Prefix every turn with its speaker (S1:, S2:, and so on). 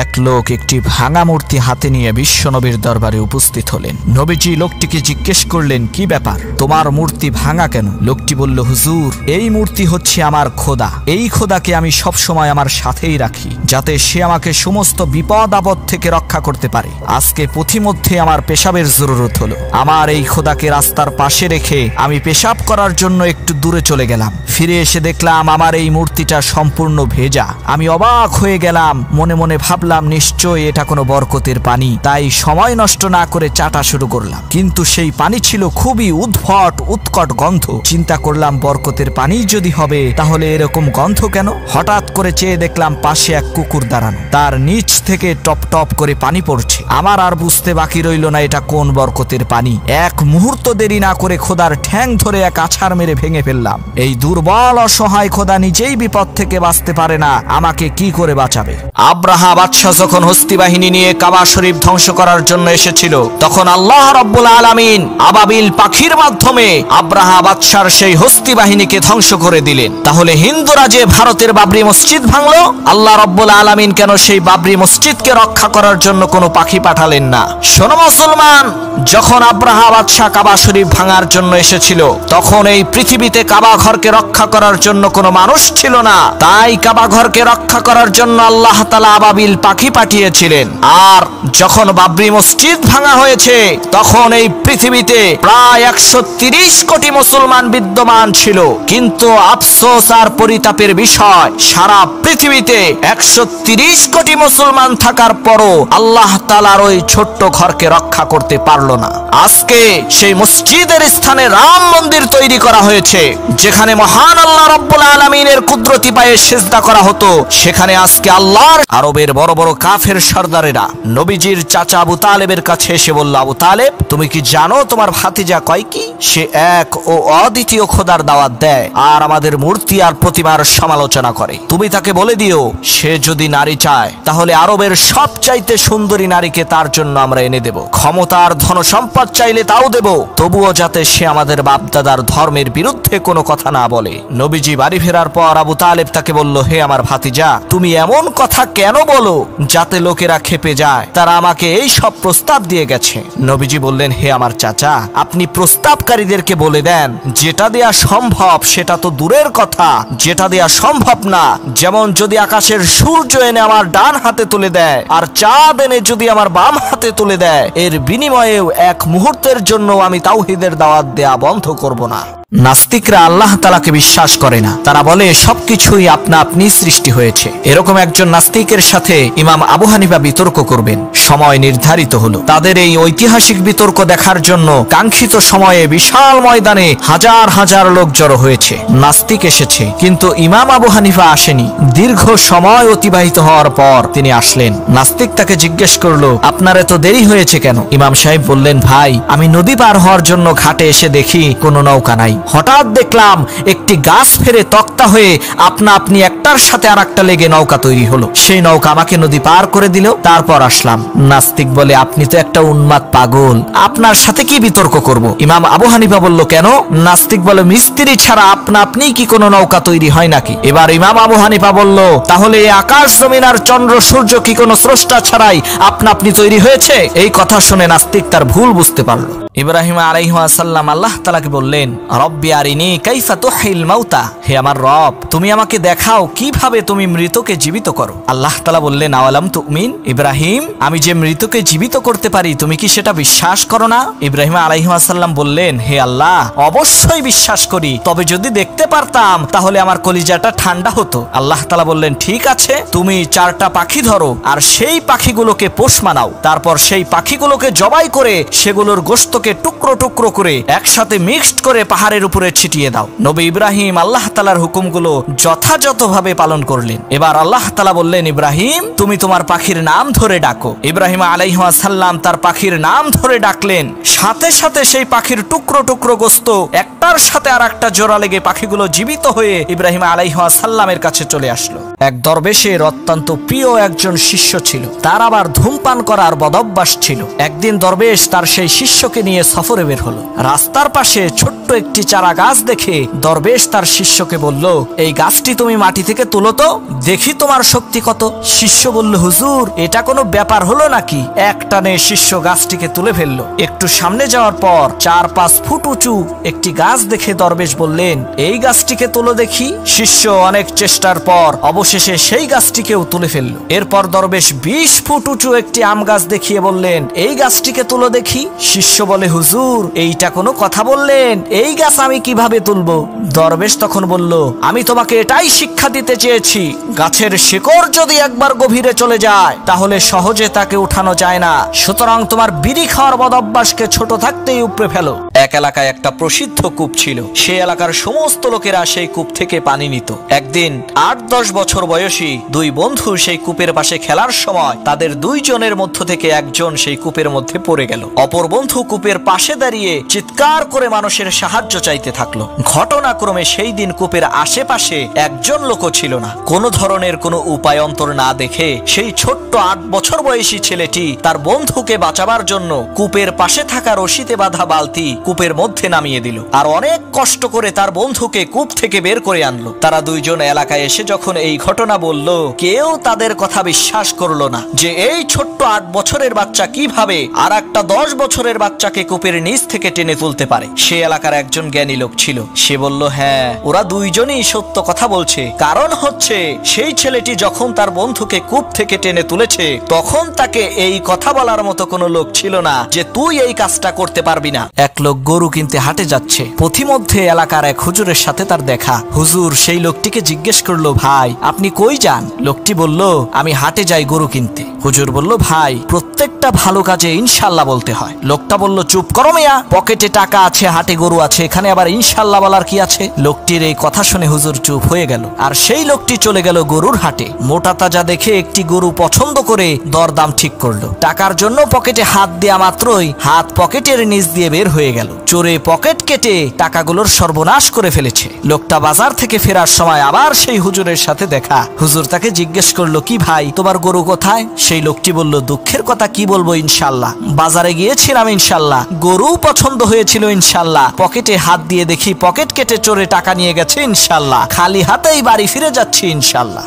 S1: এক লোক একটি ভাঙা মূর্তি হাতে নিয়ে বিশ্বনবীর দরবারে উপস্থিত হলেন। নবীজি লোকটিকে জিজ্ঞেস করলেন, কি ব্যাপার, তোমার মূর্তি ভাঙা কেন? লোকটি বলল, হুজুর, এই মূর্তি হচ্ছে আমার খোদা। এই খোদাকে আমি সবসময় আমার সাথেই রাখি, যাতে সে আমাকে সমস্ত বিপদ আপদ থেকে রক্ষা করতে পারে। আজকে পথিমধ্যে আমার পেশাবের জরুরত হলো। আমার এই খোদাকে রাস্তার পাশে রেখে আমি পেশাব করার জন্য একটু দূরে চলে গেলাম। ফিরে এসে দেখলাম আমার এই মূর্তিটা সম্পূর্ণ ভেজা। আমি অবাক হয়ে গেলাম, মনে মনে ভাবলাম নিশ্চয়ই এটা কোনো বরকতের পানি, তাই সময় নষ্ট না করে চাটা শুরু করলাম। কিন্তু সেই পানি ছিল খুবই উদ্ভট উৎকট গন্ধ। চিন্তা করলাম বরকতের পানি যদি হবে তাহলে এরকম গন্ধ কেন? হঠাৎ করে চেয়ে দেখলাম পাশে এক কুকুর দাঁড়ানো, তার নিচ থেকে টপ টপ করে পানি পড়ছে। আমার আর বুঝতে বাকি রইল না এটা কোন বরকতের পানি। এক মুহূর্ত দেরি না করে খোদার ঠ্যাং ধরে এক আছাড় মেরে ভেঙে ফেললাম। এই দুর্বল অসহায় খোদা নিজেই বিপদ থেকে বাঁচতে পারে না, আমাকে কি করে বাঁচাবে? আব্রাহা বাদশাহ যখন হস্তি বাহিনী নিয়ে কাবা শরীফ ধ্বংস করার জন্য এসেছিল, তখন আল্লাহ রাব্বুল আলামিন আবাবিল পাখির মাধ্যমে আব্রাহা বাদশার সেই হস্তি বাহিনীকে ধ্বংস করে দিলেন। তাহলে হিন্দুরা যে ভারতের বাবরি মসজিদ ভাঙলো, আল্লাহ রাব্বুল আলামিন কেন সেই বাবরি মসজিদকে রক্ষা করার জন্য কোনো পাখি পাঠালেন না? শোনো মুসলমান, যখন আব্রাহা বাদশাহ কাবা শরীফ ভাঙার জন্য এসেছিল, তখন এই পৃথিবীতে কাবা ঘরকে রক্ষা করার জন্য কোনো মানুষ ছিল না। তাই কাবা ঘরকে রক্ষা করার জন্য আল্লাহ তাআলা আবাবিল পাখি পাঠিয়েছিলেন। আর যখন বাবরি মসজিদ ভাঙা হয়েছে, তখন এই পৃথিবীতে প্রায় 130 কোটি মুসলমান বিদ্যমান ছিল। কিন্তু আফসোস আর পরিতাপের বিষয়, সারা পৃথিবীতে 130 কোটি মুসলমান থাকার পরও আল্লাহ তাআলার ওই ছোট্ট ঘরকে রক্ষা করতে পারলো না। আজকে সেই মসজিদের স্থানে রাম মন্দির তৈরি করা হয়েছে, যেখানে মহান আল্লাহ রাব্বুল আলামিনের কুদরতি পায়ে সিজদা করা হতো। সেখানে আজকে আল্লাহর আরবের বড় বড় কাফের সর্দারেরা নবীজির চাচা আবু তালেবের কাছে এসে বলল, আবু তালেব, তুমি কি জানো তোমার ভাতিজা কয় কি? সে এক ও অদ্বিতীয় খোদার দাওয়াত দেয় আর আমাদের মূর্তি আর প্রতিমার সমালোচনা করে। তুমি তাকে বলে দিও, সে যদি নারী চায় তাহলে আরবের সবচাইতে সুন্দরী নারীকে তার জন্য আমরা এনে দেব। ক্ষমতার ধন সম্পদ চাইলে তাও দেব, তবুও যাতে সে আমাদের বাপদাদার ধর্মের বিরুদ্ধে কোনো কথা না বলে। নবীজি বাড়ি ফেরার পর আবু তালেব তাকে বলল, হে আমার ভাতিজা, তুমি এমন কথা কেন বলো যাতে লোকেরা ক্ষেপে যায়? তারা আমাকে এই সব প্রস্তাব দিয়ে গেছে। নবীজি বললেন, হে আমার চাচা, আপনি প্রস্তাবকারীদেরকে বলে দেন, যেটা দেয়া সম্ভব সেটা তো দূরের কথা, যেটা দেয়া সম্ভব না, যেমন যদি আকাশের সূর্য এনে আমার ডান হাতে তুলে দেয় আর চাঁদ এনে যদি আমার বাম হাতে তুলে দেয়, এর বিনিময়েও এক মুহূর্তের জন্য আমি তাওহীদের দাওয়াত দেয়া বন্ধ করব না। নাস্তিকরা আল্লাহ তাআলাকে বিশ্বাস করে না। তারা বলে সবকিছুই আপনা আপনি সৃষ্টি হয়েছে। এরকম একজন নাস্তিকের সাথে ইমাম আবু হানিফা বিতর্ক করবেন। সময় নির্ধারিত হলো। তাদের এই ঐতিহাসিক বিতর্ক দেখার জন্য কাঙ্ক্ষিত সময়ে বিশাল ময়দানে হাজার হাজার লোক জড়ো হয়েছে। নাস্তিক এসেছে, কিন্তু ইমাম আবু হানিফা আসেনি। দীর্ঘ সময় অতিবাহিত হওয়ার পর তিনি আসলেন। নাস্তিক তাকে জিজ্ঞেস করলো, আপনার এত দেরি হয়েছে কেন? ইমাম সাহেব বললেন, ভাই, আমি নদী পার হওয়ার জন্য ঘাটে এসে দেখি কোনো নৌকা নাই। হঠাৎ দেখলাম একটি গাছ ফেরে তক্তা হয়ে আপনা আপনি একটার সাথে আর একটা লেগে নৌকা তৈরি হলো। সেই নৌকা আমাকে নদী পার করে দিল, তারপর আসলাম। নাস্তিক বলে, আপনি তো একটা উন্মাদ পাগল, আপনার সাথে কি বিতর্ক করব? ইমাম আবু হানিফা বলল, কেন? নাস্তিক বলে, মিস্ত্রি ছাড়া আপনা আপনি কি কোনো নৌকা তৈরি হয় নাকি? এবার ইমাম আবু হানিফা বলল, তাহলে এই আকাশ জমিন আর চন্দ্র সূর্য কি কোনো স্রষ্টা ছাড়াই আপনা আপনি তৈরি হয়েছে? এই কথা শুনে নাস্তিক তার ভুল বুঝতে পারল। ইব্রাহিম আলাইহিস সালাম আল্লাহ তাআলাকে বললেন, রব্বি আরিনি কাইফা তুহিল মাউতা, হে আমার রব, তুমি আমাকে দেখাও কিভাবে তুমি মৃতকে জীবিত করো। আল্লাহ তাআলা বললেন, আওয়ালাম তুমিন, ইব্রাহিম, আমি যে মৃতকে জীবিত করতে পারি তুমি কি সেটা বিশ্বাস করো না? ইব্রাহিম আলাইহিস সালাম বললেন, হে আল্লাহ, অবশ্যই বিশ্বাস করি, তবে যদি দেখতে পারতাম তাহলে আমার কলিজাটা ঠান্ডা হতো। আল্লাহ তাআলা বললেন, ঠিক আছে, তুমি 4টা পাখি ধরো আর সেই পাখিগুলোকে পোষ মানাও, তারপর সেই পাখিগুলোকে জবাই করে সেগুলোর গোশত টুকরো টুকরো করে একসাথে মিক্সড করে পাহাড়ের উপরে ছিটিয়ে দাও। নবী ইব্রাহিম আল্লাহ তাআলার হুকুমগুলো যথাযথভাবে পালন করলেন। এবার আল্লাহ তাআলা বললেন, ইব্রাহিম, তুমি তোমার পাখির নাম ধরে ডাকো। ইব্রাহিম আলাইহিস সালাম তার পাখির নাম ধরে ডাকলেন। সাথে সাথে সেই পাখির টুকরো টুকরো গোশত একটার সাথে আর একটা জোড়া লেগে পাখিগুলো জীবিত হয়ে ইব্রাহিম আলাইহিস সালামের কাছে চলে আসলো। এক দরবেশের অত্যন্ত প্রিয় একজন শিষ্য ছিল, তার আবার ধূমপান করার বদঅভ্যাস ছিল। একদিন দরবেশ তার সেই শিষ্যকে নিয়ে নিয়ে সফরে বের হলো। রাস্তার পাশে ছোট্ট একটি চারা গাছ দেখে দরবেশ তার শিষ্যকে বলল, এই গাছটি তুমি মাটি থেকে তুলো তো, দেখি তোমার শক্তি কত। শিষ্য বলল, হুজুর এটা কোনো ব্যাপার হলো নাকি? একটানে শিষ্য গাছটিকে তুলে ফেললো। একটু সামনে যাওয়ার পর 4-5 ফুট উঁচু একটি গাছ দেখে দরবেশ বললেন, এই গাছটিকে তুলো দেখি। শিষ্য অনেক চেষ্টার পর অবশেষে সেই গাছটিকেও তুলে ফেললো। এরপর দরবেশ 20 ফুট উঁচু একটি আম গাছ দেখিয়ে বললেন, এই গাছটিকে তুলো দেখি। শিষ্য বলে, হুজুর এইটা কোনো কথা বললেন? এই গাছ আমি কিভাবে তুলবো? দরবেশ তখন বলল, আমি তোমাকে এটাই শিক্ষা দিতে চেয়েছি, গাছের শিকড় যদি একবার গভীরে চলে যায় তাহলে সহজে তাকে উঠানো যায় না। সুতরাং তোমার বিড়ি খাওয়ার বদঅভ্যাসকে ছোট থাকতেই উপড়ে ফেলো। এক এলাকায় একটা প্রসিদ্ধ কূপ ছিল। সেই এলাকার সমস্ত লোকেরা সেই কূপ থেকে পানি নিত। একদিন 8-10 বছর বয়সী দুই বন্ধু সেই কূপের পাশে খেলার সময় তাদের দুইজনের মধ্য থেকে একজন সেই কূপের মধ্যে পড়ে গেল। অপর বন্ধু কূপের পাশে দাঁড়িয়ে চিৎকার করে মানুষের সাহায্য চাইতে থাকলো। ঘটনাক্রমে সেই দিন কূপের আশেপাশে একজন লোকও ছিল না। কোনো ধরনের কোনো উপায়ন্তর না দেখে সেই ছোট্ট 8 বছর বয়সী ছেলেটি তার বন্ধুকে বাঁচাবার জন্য কূপের পাশে থাকা রশিতে বাঁধা বালতি কূপের মধ্যে নামিয়ে দিল, আর অনেক কষ্ট করে তার বন্ধুকে কূপ থেকে বের করে আনলো। তারা দুইজন এলাকায় এসে যখন এই ঘটনা বলল, কেউ তাদের কথা বিশ্বাস করলো না যে এই ছোট্ট 8 বছরের বাচ্চা কিভাবে আর একটা 10 বছরের বাচ্চাকে কূপের নিচ থেকে টেনে তুলতে পারে। সে এলাকার একজন জ্ঞানী লোক ছিল। সে বলল, হ্যাঁ, ওরা দুইজনই সত্য কথা বলছে। কারণ হচ্ছে সেই ছেলেটি যখন তার বন্ধুকে কূপ থেকে টেনে তুলেছে তখন তাকে এই কথা বলার মতো কোনো লোক ছিল না যে তুই এই কাজটা করতে পারবি না। এক লোক গরু কিনতে হাটে যাচ্ছে। পথিমধ্যে এলাকার এক হুজুরের সাথে তার দেখা। হুজুর সেই লোকটিকে জিজ্ঞেস করলো, ভাই আপনি কই যান? লোকটি বলল, আমি হাটে যাই গরু কিনতে। হুজুর বলল, ভাই প্রত্যেকটা ভালো কাজে ইনশাল্লাহ বলতে হয়। লোকটা বলল, চুপ করো মিয়া, পকেটে টাকা আছে, হাটে গরু আছে, এখানে আবার ইনশাল্লাহ বলার কি আছে? লোকটির এই কথা শুনে হুজুর চুপ হয়ে গেল। আর সেই লোকটি চলে গেল গরুর হাটে। মোটা তাজা দেখে একটি গরু পছন্দ করে দরদাম ঠিক করলো। টাকার জন্য পকেটে হাত দেয়া মাত্রই হাত পকেটের নিচ দিয়ে বের হয়ে গেল। চোরে পকেট কেটে টাকাগুলোর সর্বনাশ করে ফেলেছে। লোকটা বাজার থেকে ফেরার সময় আবার সেই হুজুরের সাথে দেখা। হুজুর তাকে জিজ্ঞেস করলো, কি ভাই তোমার গরু কোথায়? সেই লোকটি বলল, দুঃখের কথা কি বলবো, ইনশাল্লাহ বাজারে গিয়েছিলাম, ইনশাল্লাহ গরু পছন্দ হয়েছিল, ইনশাল্লাহ পকেটে হাত দিয়ে দেখি পকেট কেটে চোরে টাকা নিয়ে গেছে, ইনশাল্লাহ খালি হাতেই বাড়ি ফিরে যাচ্ছি, ইনশাল্লাহ।